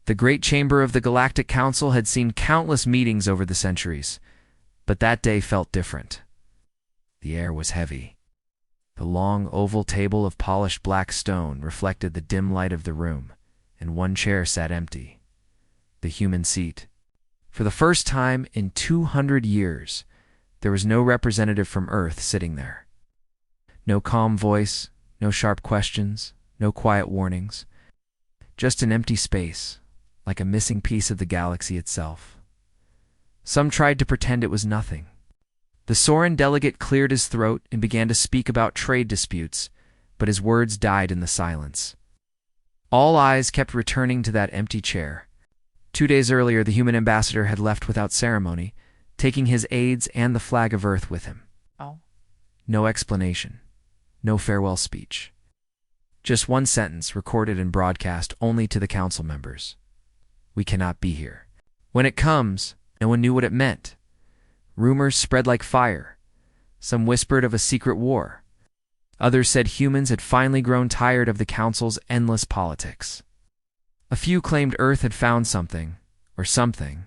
The great chamber of the Galactic Council had seen countless meetings over the centuries, but that day felt different. The air was heavy. The long oval table of polished black stone reflected the dim light of the room, and one chair sat empty. The human seat. For the first time in 200 years, there was no representative from Earth sitting there. No calm voice, no sharp questions, no quiet warnings. Just an empty space, like a missing piece of the galaxy itself. Some tried to pretend it was nothing. The Soren delegate cleared his throat and began to speak about trade disputes, but his words died in the silence. All eyes kept returning to that empty chair. 2 days earlier, the human ambassador had left without ceremony, taking his aides and the flag of Earth with him. No explanation. No farewell speech. Just one sentence recorded and broadcast only to the council members. We cannot be here. When it comes, no one knew what it meant. Rumors spread like fire. Some whispered of a secret war. Others said humans had finally grown tired of the council's endless politics. A few claimed Earth had found something, or something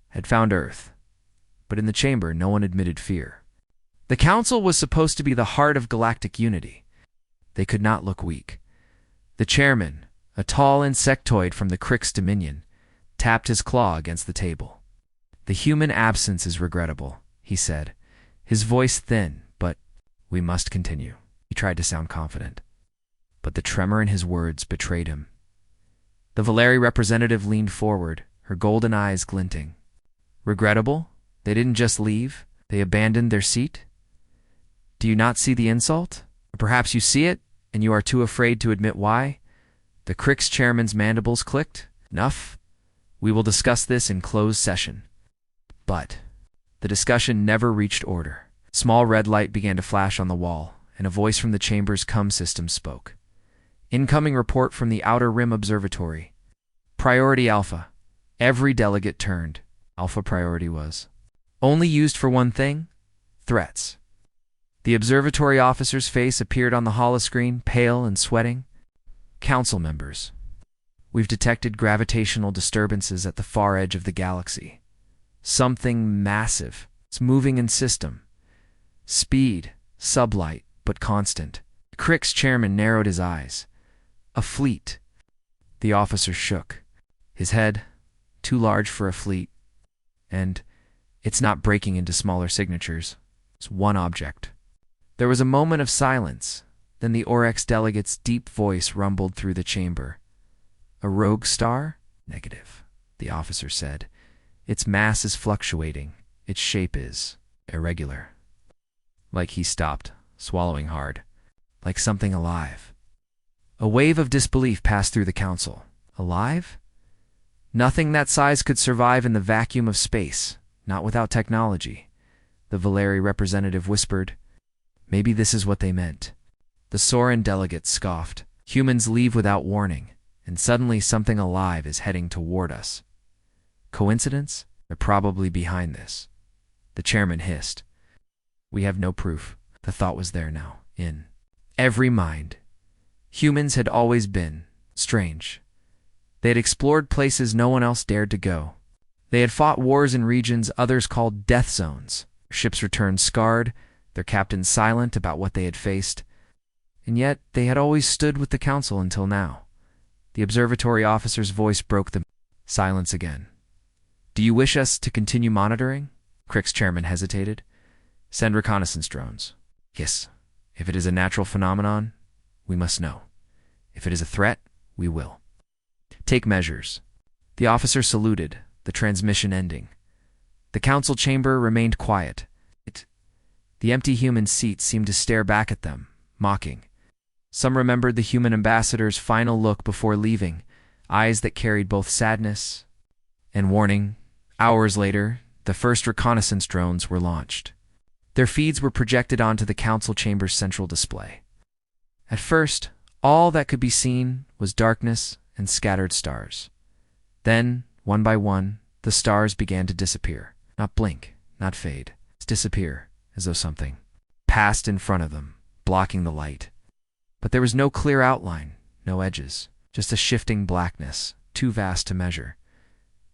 had found Earth. But in the chamber, no one admitted fear. The council was supposed to be the heart of galactic unity. They could not look weak. The chairman, a tall insectoid from the Krix Dominion, tapped his claw against the table. The human absence is regrettable, he said, his voice thin, but we must continue. He tried to sound confident, but the tremor in his words betrayed him. The Valeri representative leaned forward, her golden eyes glinting. Regrettable? They didn't just leave, they abandoned their seat? Do you not see the insult? Or perhaps you see it, and you are too afraid to admit why? The Krix chairman's mandibles clicked. Enough. We will discuss this in closed session. But the discussion never reached order. Small red light began to flash on the wall, and a voice from the chamber's comm system spoke. Incoming report from the Outer Rim Observatory. Priority Alpha. Every delegate turned. Alpha priority was. Only used for one thing? Threats. The observatory officer's face appeared on the holoscreen, pale and sweating. Council members. We've detected gravitational disturbances at the far edge of the galaxy. Something massive. It's moving in system. Speed, sublight, but constant. Krix chairman narrowed his eyes. A fleet. The officer shook. His head, too large for a fleet. And it's not breaking into smaller signatures. It's one object. There was a moment of silence. Then the Oryx delegate's deep voice rumbled through the chamber. A rogue star? Negative, the officer said. Its mass is fluctuating. Its shape is irregular. Like he stopped, swallowing hard. Like something alive. A wave of disbelief passed through the council. Alive? Nothing that size could survive in the vacuum of space, not without technology. The Valeri representative whispered. Maybe this is what they meant. The Soren delegate scoffed. Humans leave without warning, and suddenly something alive is heading toward us. Coincidence? They're probably behind this. The chairman hissed. We have no proof. The thought was there now, in every mind. Humans had always been strange. They had explored places no one else dared to go. They had fought wars in regions others called death zones. Ships returned scarred, their captains silent about what they had faced. And yet they had always stood with the council until now. The observatory officer's voice broke the silence again. Do you wish us to continue monitoring? Krix chairman hesitated. Send reconnaissance drones. Yes. If it is a natural phenomenon, we must know. If it is a threat, we will. Take measures. The officer saluted, the transmission ending. The council chamber remained quiet. The empty human seat seemed to stare back at them, mocking. Some remembered the human ambassador's final look before leaving, eyes that carried both sadness and warning. Hours later, the first reconnaissance drones were launched. Their feeds were projected onto the council chamber's central display. At first, all that could be seen was darkness and scattered stars. Then, one by one, the stars began to disappear. Not blink, not fade. Disappear, as though something passed in front of them, blocking the light. But there was no clear outline, no edges, just a shifting blackness, too vast to measure.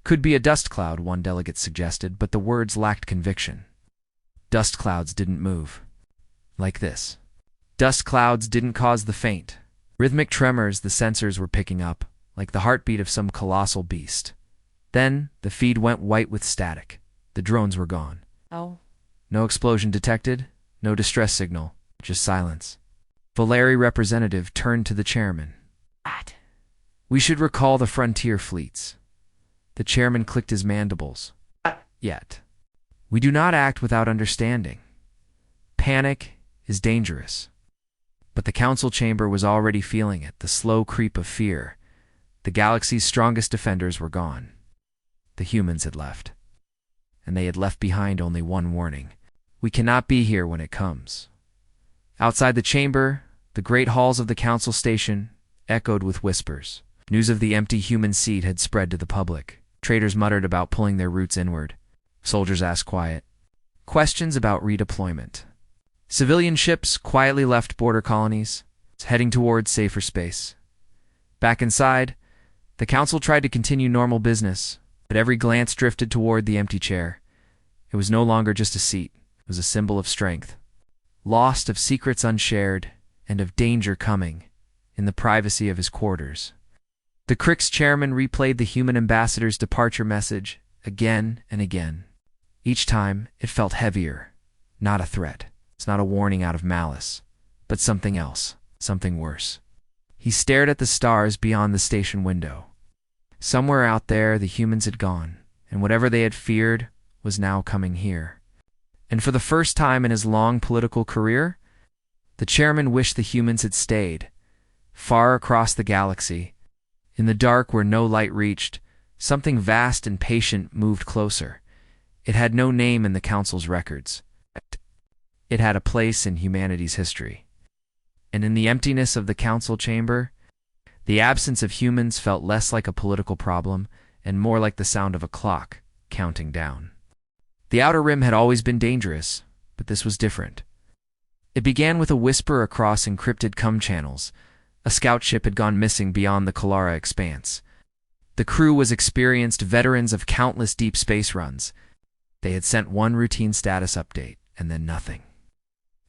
Could be a dust cloud, one delegate suggested, but the words lacked conviction. Dust clouds didn't move. Like this. Dust clouds didn't cause the faint, rhythmic tremors the sensors were picking up, like the heartbeat of some colossal beast. Then, the feed went white with static. The drones were gone. Oh. No explosion detected, no distress signal, just silence. Valeri representative turned to the chairman. What? We should recall the frontier fleets. The chairman clicked his mandibles. Yet. We do not act without understanding. Panic is dangerous. But the council chamber was already feeling it, the slow creep of fear. The galaxy's strongest defenders were gone. The humans had left. And they had left behind only one warning. We cannot be here when it comes. Outside the chamber, the great halls of the council station echoed with whispers. News of the empty human seat had spread to the public. Traders muttered about pulling their roots inward. Soldiers asked quiet questions about redeployment. Civilian ships quietly left border colonies, heading towards safer space. Back inside, the council tried to continue normal business, but every glance drifted toward the empty chair. It was no longer just a seat. It was a symbol of strength. Lost of secrets unshared, and of danger coming, in the privacy of his quarters. The Crick's chairman replayed the human ambassador's departure message again and again. Each time, it felt heavier. Not a threat. It's not a warning out of malice, but something else, something worse. He stared at the stars beyond the station window. Somewhere out there, the humans had gone, and whatever they had feared was now coming here. And for the first time in his long political career, the chairman wished the humans had stayed, far across the galaxy. In the dark where no light reached, something vast and patient moved closer. It had no name in the council's records. It had a place in humanity's history. And in the emptiness of the council chamber, the absence of humans felt less like a political problem and more like the sound of a clock counting down. The Outer Rim had always been dangerous, but this was different. It began with a whisper across encrypted comm channels. A scout ship had gone missing beyond the Kalara expanse. The crew was experienced veterans of countless deep space runs. They had sent one routine status update, and then nothing.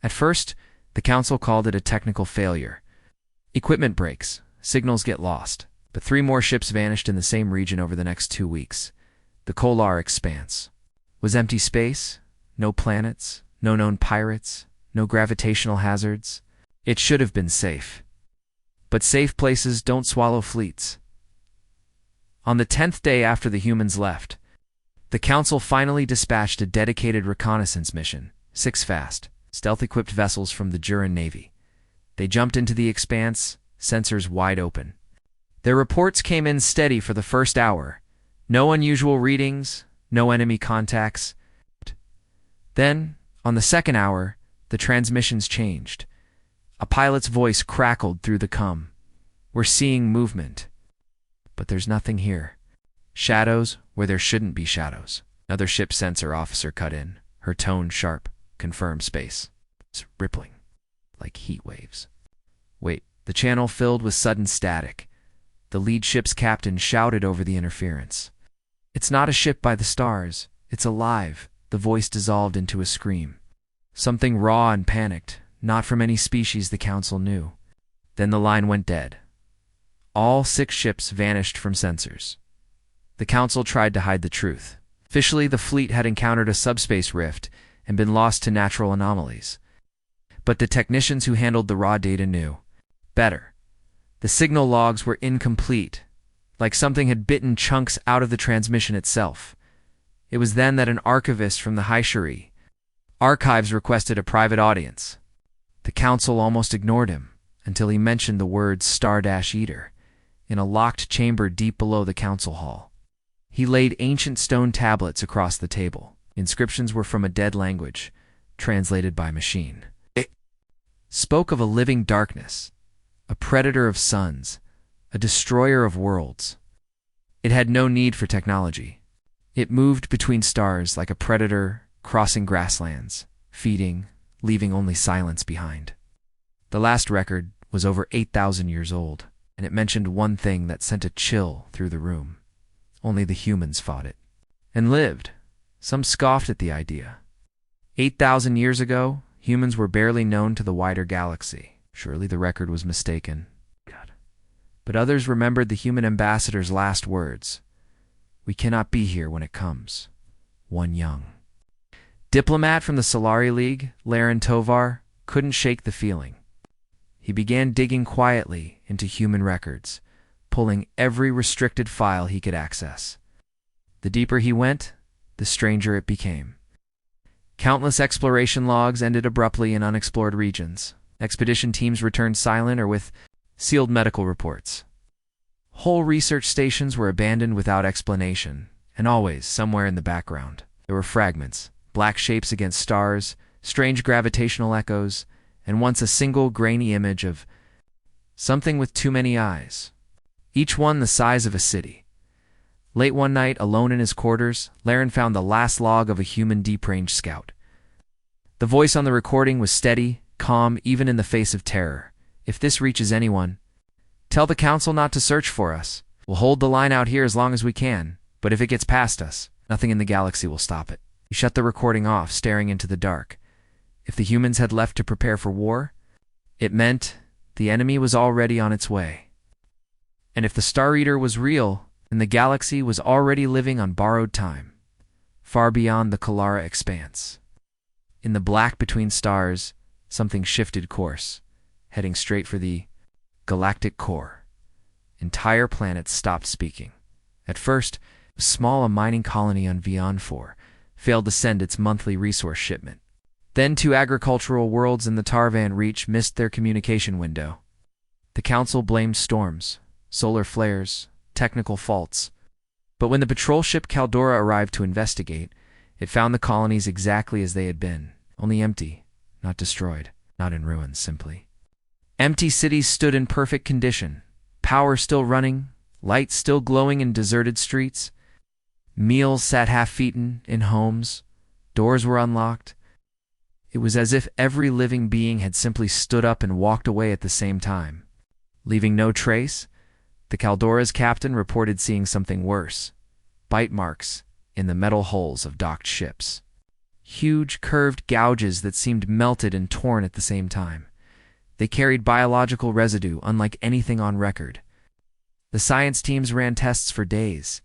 At first, the council called it a technical failure. Equipment breaks, signals get lost, but 3 more ships vanished in the same region over the next 2 weeks. The Kolar expanse was empty space, no planets, no known pirates, no gravitational hazards. It should have been safe. But safe places don't swallow fleets. On the 10th day after the humans left, the council finally dispatched a dedicated reconnaissance mission, 6 fast, stealth-equipped vessels from the Juran Navy. They jumped into the expanse, sensors wide open. Their reports came in steady for the first hour. No unusual readings, no enemy contacts. Then, on the second hour, the transmissions changed. A pilot's voice crackled through the comm. We're seeing movement. But there's nothing here. Shadows where there shouldn't be shadows. Another ship sensor officer cut in, her tone sharp. Confirm space. It's rippling, like heat waves. Wait, the channel filled with sudden static. The lead ship's captain shouted over the interference. It's not a ship by the stars. It's alive. The voice dissolved into a scream. Something raw and panicked, not from any species the council knew. Then the line went dead. All 6 ships vanished from sensors. The council tried to hide the truth. Officially, the fleet had encountered a subspace rift and been lost to natural anomalies. But the technicians who handled the raw data knew better. The signal logs were incomplete, like something had bitten chunks out of the transmission itself. It was then that an archivist from the Haishari Archives requested a private audience. The council almost ignored him until he mentioned the words Star-Eater in a locked chamber deep below the council hall. He laid ancient stone tablets across the table. Inscriptions were from a dead language, translated by machine. It spoke of a living darkness, a predator of suns, a destroyer of worlds. It had no need for technology. It moved between stars like a predator crossing grasslands, feeding, leaving only silence behind. The last record was over 8,000 years old. and it mentioned one thing that sent a chill through the room. Only the humans fought it. And lived. Some scoffed at the idea. 8,000 years ago, humans were barely known to the wider galaxy. Surely the record was mistaken. But others remembered the human ambassador's last words. We cannot be here when it comes. One young diplomat from the Solari League, Laren Tovar, couldn't shake the feeling. He began digging quietly into human records, pulling every restricted file he could access. The deeper he went, the stranger it became. Countless exploration logs ended abruptly in unexplored regions. Expedition teams returned silent or with sealed medical reports. Whole research stations were abandoned without explanation, and always, somewhere in the background, there were fragments, black shapes against stars, strange gravitational echoes, and once a single grainy image of something with too many eyes, each one the size of a city. Late one night, alone in his quarters, Laren found the last log of a human deep-range scout. The voice on the recording was steady, calm, even in the face of terror. If this reaches anyone, tell the council not to search for us. We'll hold the line out here as long as we can, but if it gets past us, nothing in the galaxy will stop it. He shut the recording off, staring into the dark. If the humans had left to prepare for war, it meant the enemy was already on its way. And if the Star Eater was real, then the galaxy was already living on borrowed time, far beyond the Kalara expanse. In the black between stars, something shifted course, heading straight for the galactic core. Entire planets stopped speaking. At first, small a mining colony on Vion 4 failed to send its monthly resource shipment. Then 2 agricultural worlds in the Tarvan Reach missed their communication window. The council blamed storms, solar flares, technical faults. But when the patrol ship Caldora arrived to investigate, it found the colonies exactly as they had been, only empty, not destroyed, not in ruins, simply. Empty cities stood in perfect condition, power still running, lights still glowing in deserted streets. Meals sat half-eaten in homes, doors were unlocked. It was as if every living being had simply stood up and walked away at the same time. Leaving no trace, the Caldora's captain reported seeing something worse: bite marks in the metal hulls of docked ships. Huge curved gouges that seemed melted and torn at the same time. They carried biological residue unlike anything on record. The science teams ran tests for days,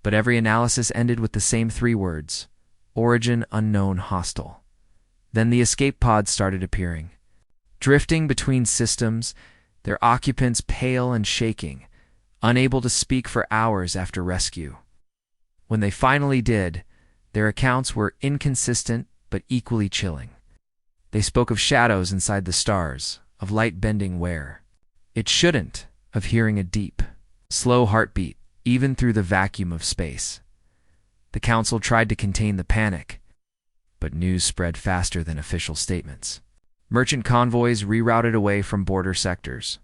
but every analysis ended with the same 3 words: origin unknown, hostile. Then the escape pods started appearing. Drifting between systems, their occupants pale and shaking, unable to speak for hours after rescue. When they finally did, their accounts were inconsistent but equally chilling. They spoke of shadows inside the stars, of light bending where it shouldn't, of hearing a deep, slow heartbeat, even through the vacuum of space. The council tried to contain the panic, but news spread faster than official statements. Merchant convoys rerouted away from border sectors.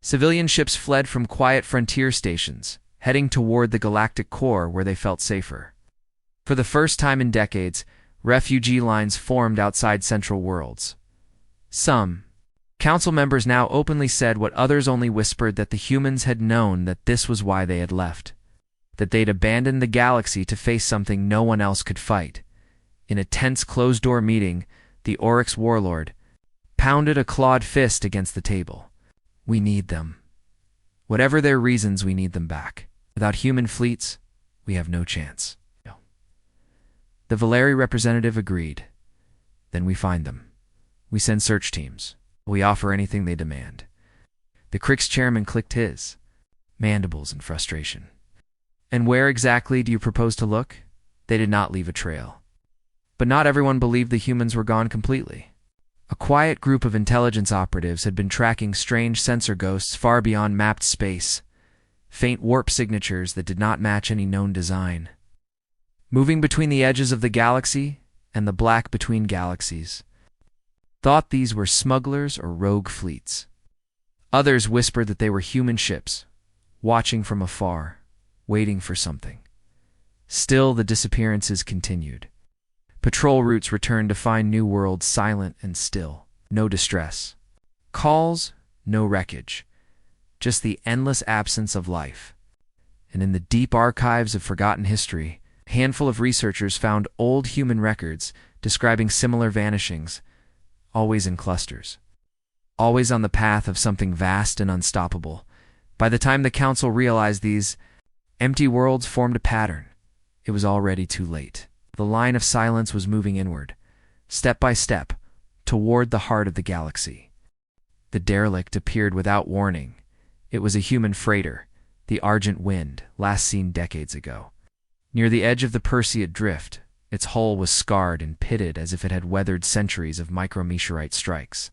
Civilian ships fled from quiet frontier stations, heading toward the galactic core where they felt safer. For the first time in decades, refugee lines formed outside central worlds. Some council members now openly said what others only whispered, that the humans had known that this was why they had left, that they'd abandoned the galaxy to face something no one else could fight. In a tense closed-door meeting, the Oryx warlord pounded a clawed fist against the table. We need them. Whatever their reasons, we need them back. Without human fleets, we have no chance. The Valeri representative agreed. Then we find them. We send search teams. We offer anything they demand. The Crix chairman clicked his mandibles in frustration. And where exactly do you propose to look? They did not leave a trail. But not everyone believed the humans were gone completely. A quiet group of intelligence operatives had been tracking strange sensor ghosts far beyond mapped space, faint warp signatures that did not match any known design, moving between the edges of the galaxy and the black between galaxies. Thought these were smugglers or rogue fleets. Others whispered that they were human ships, watching from afar, waiting for something. Still, the disappearances continued. Patrol routes returned to find new worlds silent and still. No distress. Calls, no wreckage. just the endless absence of life. And in the deep archives of forgotten history, a handful of researchers found old human records describing similar vanishings, always in clusters, always on the path of something vast and unstoppable. By the time the council realized these empty worlds formed a pattern, it was already too late. The line of silence was moving inward, step by step, toward the heart of the galaxy. The derelict appeared without warning. It was a human freighter, the Argent Wind, last seen decades ago. Near the edge of the Perseid Drift, its hull was scarred and pitted as if it had weathered centuries of micrometeorite strikes.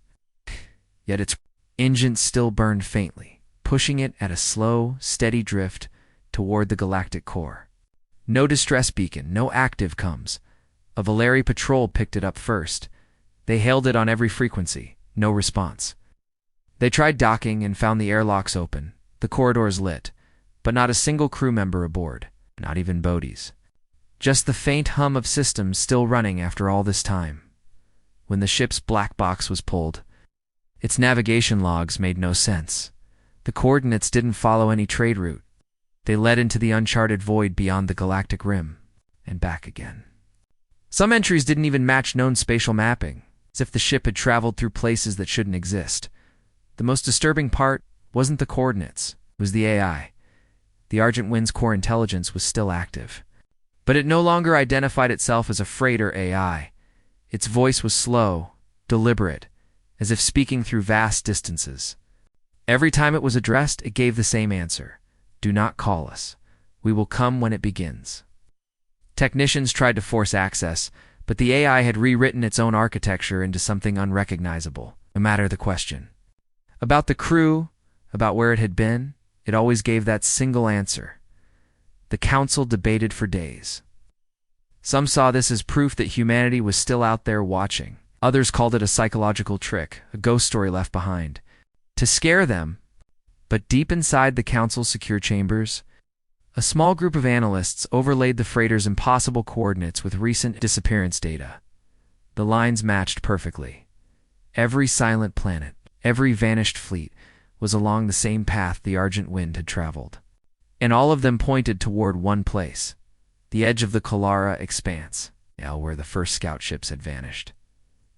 Yet its engine still burned faintly, pushing it at a slow, steady drift toward the galactic core. No distress beacon, no active comms. A Valeri patrol picked it up first. They hailed it on every frequency. No response. They tried docking and found the airlocks open, the corridors lit, but not a single crew member aboard, not even Bodhi's. Just the faint hum of systems still running after all this time. When the ship's black box was pulled, its navigation logs made no sense. The coordinates didn't follow any trade route. They led into the uncharted void beyond the galactic rim, and back again. Some entries didn't even match known spatial mapping, as if the ship had traveled through places that shouldn't exist. The most disturbing part wasn't the coordinates, it was the AI. The Argent Wind's core intelligence was still active. But it no longer identified itself as a freighter AI. Its voice was slow, deliberate, as if speaking through vast distances. Every time it was addressed, it gave the same answer. Do not call us. We will come when it begins. Technicians tried to force access, but the AI had rewritten its own architecture into something unrecognizable, no matter the question. About the crew, about where it had been, it always gave that single answer. The council debated for days. Some saw this as proof that humanity was still out there watching. Others called it a psychological trick, a ghost story left behind, to scare them. But deep inside the council's secure chambers, a small group of analysts overlaid the freighter's impossible coordinates with recent disappearance data. The lines matched perfectly. Every silent planet, every vanished fleet, was along the same path the Argent Wind had traveled. And all of them pointed toward one place, the edge of the Kalara expanse, where the first scout ships had vanished.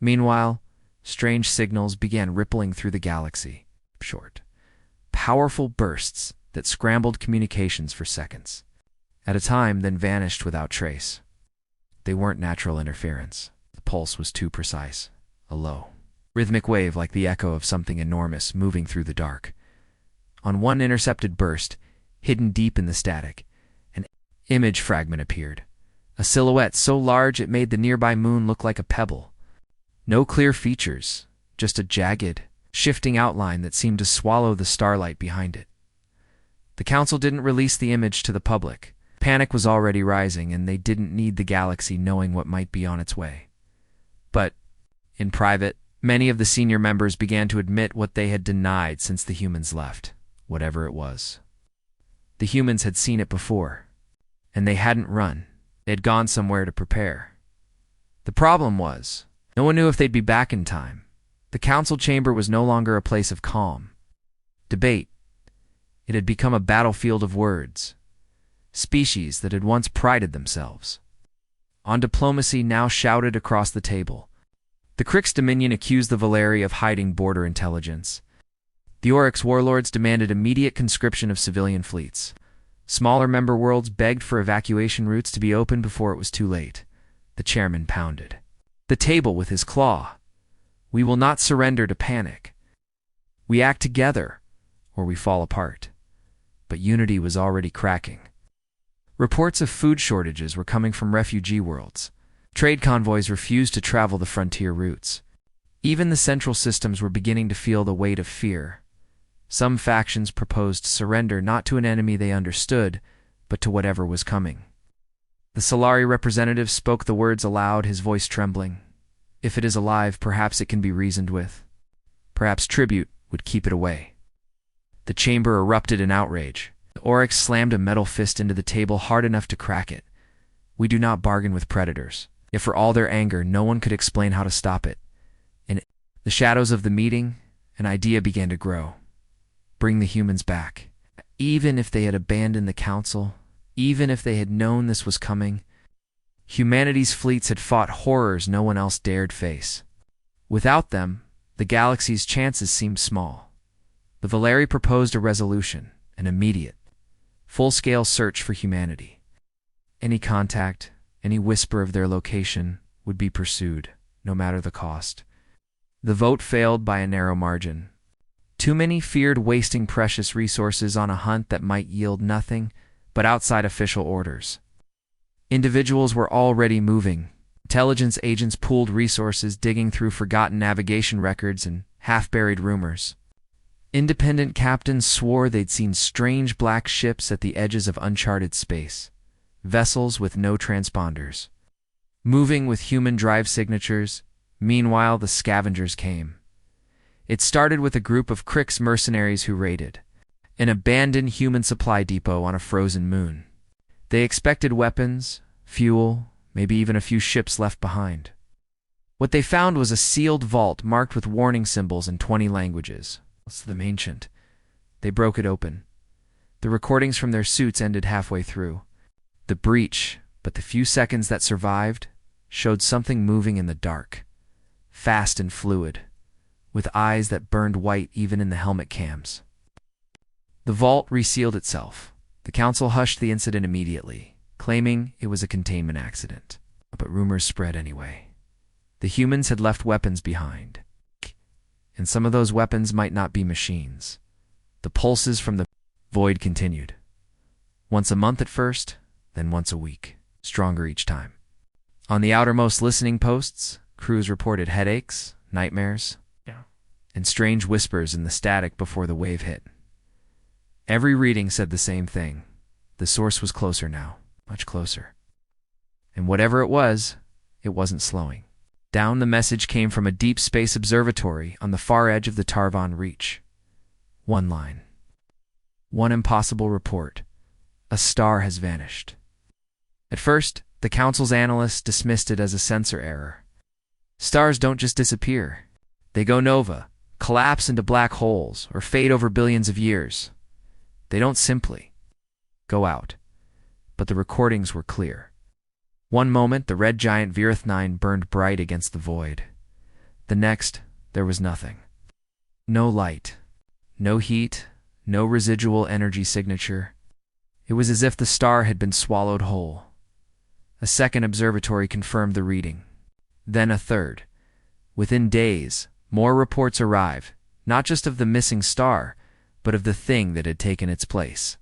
Meanwhile, strange signals began rippling through the galaxy. Short, powerful bursts that scrambled communications for seconds at a time, then vanished without trace. They weren't natural interference. The pulse was too precise, a low, rhythmic wave like the echo of something enormous moving through the dark. On one intercepted burst, hidden deep in the static, an image fragment appeared, a silhouette so large it made the nearby moon look like a pebble. No clear features, just a jagged, shifting outline that seemed to swallow the starlight behind it. The council didn't release the image to the public. Panic was already rising, and they didn't need the galaxy knowing what might be on its way. But, in private, many of the senior members began to admit what they had denied since the humans left, whatever it was. The humans had seen it before, and they hadn't run. They had gone somewhere to prepare. The problem was, no one knew if they'd be back in time. The council chamber was no longer a place of calm debate. It had become a battlefield of words. Species that had once prided themselves on diplomacy now shouted across the table. The Krix Dominion accused the Valeri of hiding border intelligence. The Oryx warlords demanded immediate conscription of civilian fleets. Smaller member worlds begged for evacuation routes to be opened before it was too late. The chairman pounded the table with his claw. We will not surrender to panic. We act together, or we fall apart. But unity was already cracking. Reports of food shortages were coming from refugee worlds. Trade convoys refused to travel the frontier routes. Even the central systems were beginning to feel the weight of fear. Some factions proposed surrender not to an enemy they understood, but to whatever was coming. The Solari representative spoke the words aloud, his voice trembling. If it is alive, perhaps it can be reasoned with. Perhaps tribute would keep it away. The chamber erupted in outrage. The Oryx slammed a metal fist into the table hard enough to crack it. We do not bargain with predators. Yet for all their anger, no one could explain how to stop it. In the shadows of the meeting, an idea began to grow. bring the humans back. Even if they had abandoned the council, even if they had known this was coming, humanity's fleets had fought horrors no one else dared face. Without them, the galaxy's chances seemed small. The Valeri proposed a resolution, an immediate, full-scale search for humanity. Any contact, any whisper of their location would be pursued, no matter the cost. The vote failed by a narrow margin. Too many feared wasting precious resources on a hunt that might yield nothing but outside official orders. Individuals were already moving. Intelligence agents pooled resources, digging through forgotten navigation records and half-buried rumors. Independent captains swore they'd seen strange black ships at the edges of uncharted space, vessels with no transponders, moving with human drive signatures. Meanwhile, the scavengers came. It started with a group of Krix mercenaries who raided an abandoned human supply depot on a frozen moon. They expected weapons, fuel, maybe even a few ships left behind. What they found was a sealed vault marked with warning symbols in 20 languages. It's the ancient. They broke it open. The recordings from their suits ended halfway through. The breach, but the few seconds that survived, showed something moving in the dark, fast and fluid, with eyes that burned white even in the helmet cams. The vault resealed itself. The council hushed the incident immediately, claiming it was a containment accident. But rumors spread anyway. The humans had left weapons behind, and some of those weapons might not be machines. The pulses from the void continued. Once a month at first, then once a week, stronger each time. On the outermost listening posts, crews reported headaches, nightmares, and strange whispers in the static before the wave hit. Every reading said the same thing. The source was closer now, much closer. And whatever it wasn't slowing. Down the message came from a deep space observatory on the far edge of the Tarvon Reach. One line. One impossible report. A star has vanished. At first, the council's analysts dismissed it as a sensor error. Stars don't just disappear. They go nova, collapse into black holes, or fade over billions of years. They don't simply go out. But the recordings were clear. One moment, the red giant Virith 9 burned bright against the void. The next, there was nothing. No light, no heat, no residual energy signature. It was as if the star had been swallowed whole. A second observatory confirmed the reading. Then a third. Within days, more reports arrived, not just of the missing star, but of the thing that had taken its place.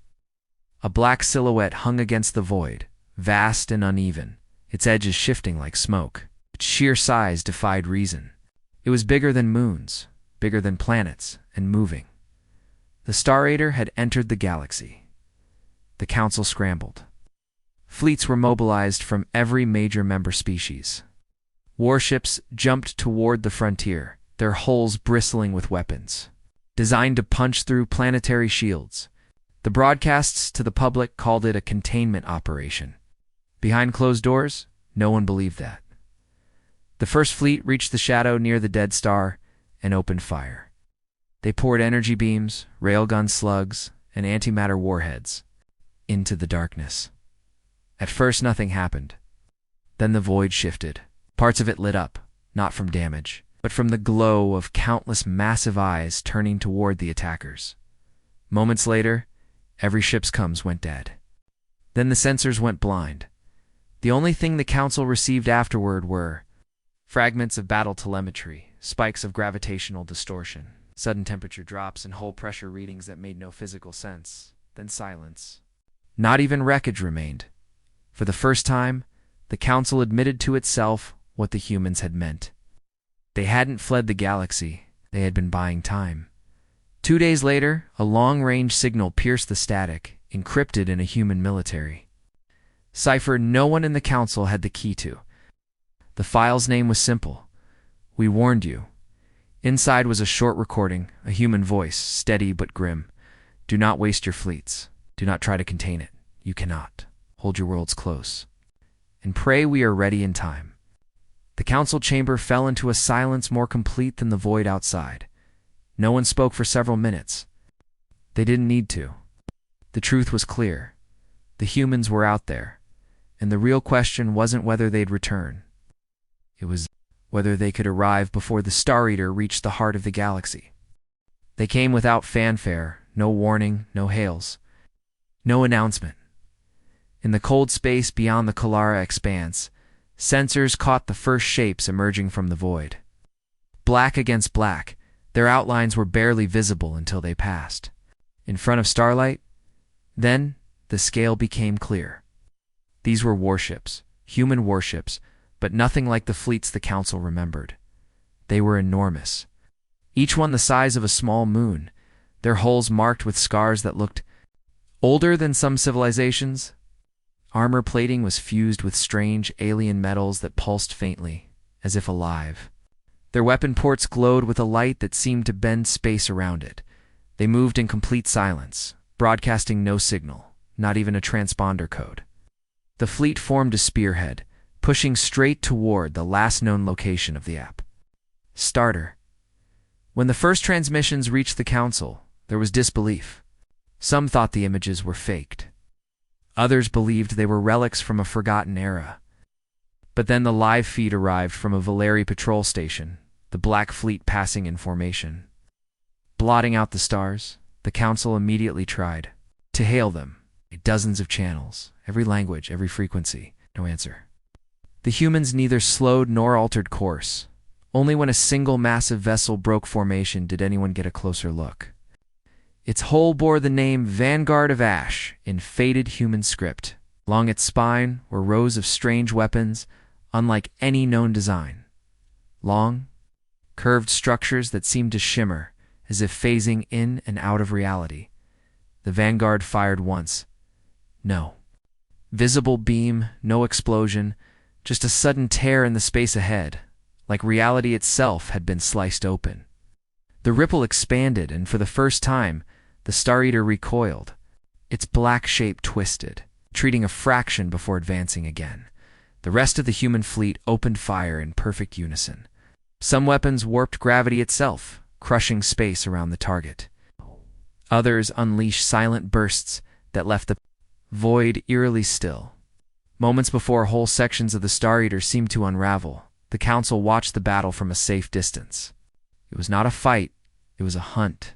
A black silhouette hung against the void, vast and uneven, its edges shifting like smoke. Its sheer size defied reason. It was bigger than moons, bigger than planets, and moving. The Star Raider had entered the galaxy. The council scrambled. Fleets were mobilized from every major member species. Warships jumped toward the frontier, their hulls bristling with weapons, designed to punch through planetary shields. The broadcasts to the public called it a containment operation. Behind closed doors, no one believed that. The first fleet reached the shadow near the dead star and opened fire. They poured energy beams, railgun slugs, and antimatter warheads into the darkness. At first, nothing happened. Then the void shifted. Parts of it lit up, not from damage, but from the glow of countless massive eyes turning toward the attackers. Moments later, every ship's comms went dead. Then the sensors went blind. The only thing the council received afterward were fragments of battle telemetry, spikes of gravitational distortion, sudden temperature drops, and hull pressure readings that made no physical sense. Then silence. Not even wreckage remained. For the first time, the council admitted to itself what the humans had meant. They hadn't fled the galaxy. They had been buying time. 2 days later, a long-range signal pierced the static, encrypted in a human military cipher no one in the council had the key to. The file's name was simple. "We warned you." Inside was a short recording, a human voice, steady but grim. "Do not waste your fleets. Do not try to contain it. You cannot. Hold your worlds close. And pray we are ready in time." The council chamber fell into a silence more complete than the void outside. No one spoke for several minutes. They didn't need to. The truth was clear. The humans were out there, and the real question wasn't whether they'd return. It was whether they could arrive before the Star Eater reached the heart of the galaxy. They came without fanfare, no warning, no hails, no announcement. In the cold space beyond the Kalara expanse, sensors caught the first shapes emerging from the void. Black against black, their outlines were barely visible until they passed. In front of starlight, then the scale became clear. These were warships, human warships, but nothing like the fleets the Council remembered. They were enormous, each one the size of a small moon, their hulls marked with scars that looked older than some civilizations. Armor plating was fused with strange alien metals that pulsed faintly, as if alive. Their weapon ports glowed with a light that seemed to bend space around it. They moved in complete silence, broadcasting no signal, not even a transponder code. The fleet formed a spearhead, pushing straight toward the last known location of the app. Starter. When the first transmissions reached the Council, there was disbelief. Some thought the images were faked. Others believed they were relics from a forgotten era. But then the live feed arrived from a Valeri patrol station, the Black Fleet passing in formation. Blotting out the stars, the Council immediately tried to hail them. Dozens of channels, every language, every frequency, no answer. The humans neither slowed nor altered course. Only when a single massive vessel broke formation did anyone get a closer look. Its hull bore the name Vanguard of Ash in faded human script. Along its spine were rows of strange weapons, unlike any known design. Long, curved structures that seemed to shimmer, as if phasing in and out of reality. The Vanguard fired once. No visible beam, no explosion, just a sudden tear in the space ahead, like reality itself had been sliced open. The ripple expanded, and for the first time, the Star Eater recoiled. Its black shape twisted, treating a fraction before advancing again. The rest of the human fleet opened fire in perfect unison. Some weapons warped gravity itself, crushing space around the target. Others unleashed silent bursts that left the void eerily still. Moments before whole sections of the Star Eater seemed to unravel, the Council watched the battle from a safe distance. It was not a fight, it was a hunt.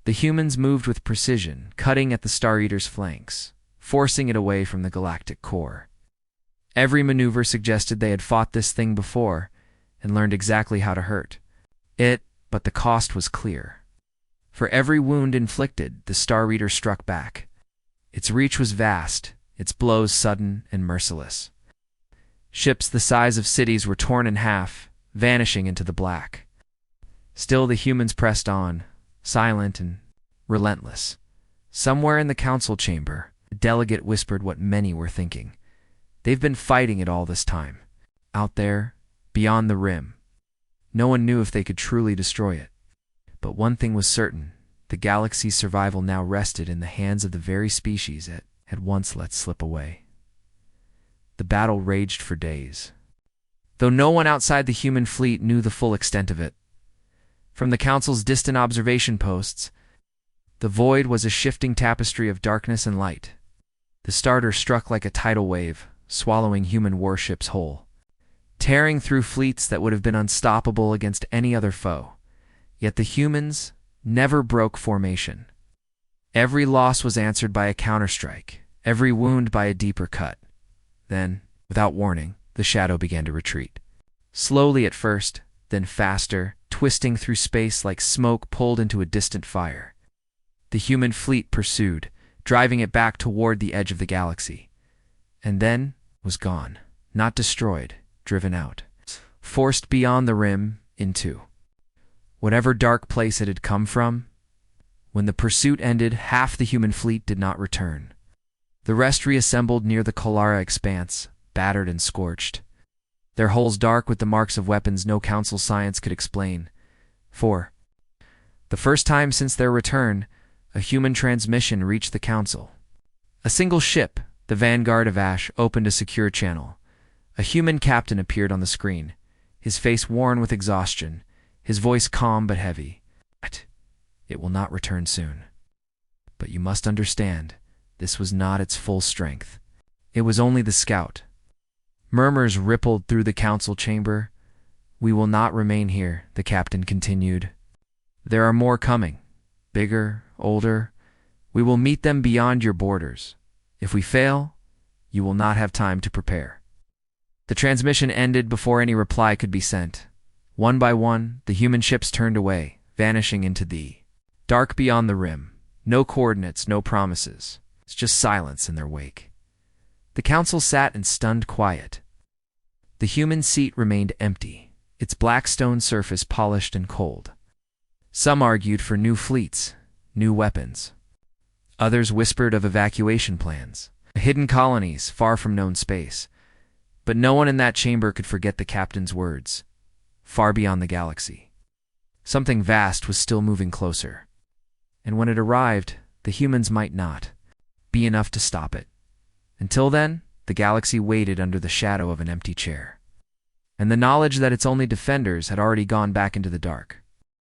The humans moved with precision, cutting at the Star Eater's flanks, forcing it away from the galactic core. Every maneuver suggested they had fought this thing before and learned exactly how to hurt it, but the cost was clear. For every wound inflicted, the Star Eater struck back. Its reach was vast, its blows sudden and merciless. Ships the size of cities were torn in half, vanishing into the black. Still the humans pressed on, silent and relentless. Somewhere in the Council chamber, a delegate whispered what many were thinking. They've been fighting it all this time. Out there, beyond the rim. No one knew if they could truly destroy it. But one thing was certain. The galaxy's survival now rested in the hands of the very species it had once let slip away. The battle raged for days, though no one outside the human fleet knew the full extent of it. From the Council's distant observation posts, the void was a shifting tapestry of darkness and light. The starter struck like a tidal wave, swallowing human warships whole, tearing through fleets that would have been unstoppable against any other foe. Yet the humans never broke formation. Every loss was answered by a counterstrike, every wound by a deeper cut. Then, without warning, the shadow began to retreat. Slowly at first, then faster, twisting through space like smoke pulled into a distant fire. The human fleet pursued, driving it back toward the edge of the galaxy. And then was gone, not destroyed, driven out, forced beyond the rim into whatever dark place it had come from. When the pursuit ended, half the human fleet did not return. The rest reassembled near the Kalara expanse, battered and scorched, their hulls dark with the marks of weapons no Council science could explain. For the first time since their return, a human transmission reached the Council. A single ship, the Vanguard of Ash, opened a secure channel. A human captain appeared on the screen, his face worn with exhaustion, his voice calm but heavy. It will not return soon. But you must understand, this was not its full strength. It was only the scout. Murmurs rippled through the council chamber. "We will not remain here," the captain continued. "There are more coming, bigger, older. We will meet them beyond your borders. If we fail, you will not have time to prepare." The transmission ended before any reply could be sent. One by one, the human ships turned away, vanishing into the dark beyond the rim. No coordinates, no promises. It's just silence in their wake. The council sat in stunned quiet. The human seat remained empty, its black stone surface polished and cold. Some argued for new fleets, new weapons. Others whispered of evacuation plans, hidden colonies far from known space. But no one in that chamber could forget the captain's words. Far beyond the galaxy, something vast was still moving closer. And when it arrived, the humans might not be enough to stop it. Until then, the galaxy waited under the shadow of an empty chair. And the knowledge that its only defenders had already gone back into the dark.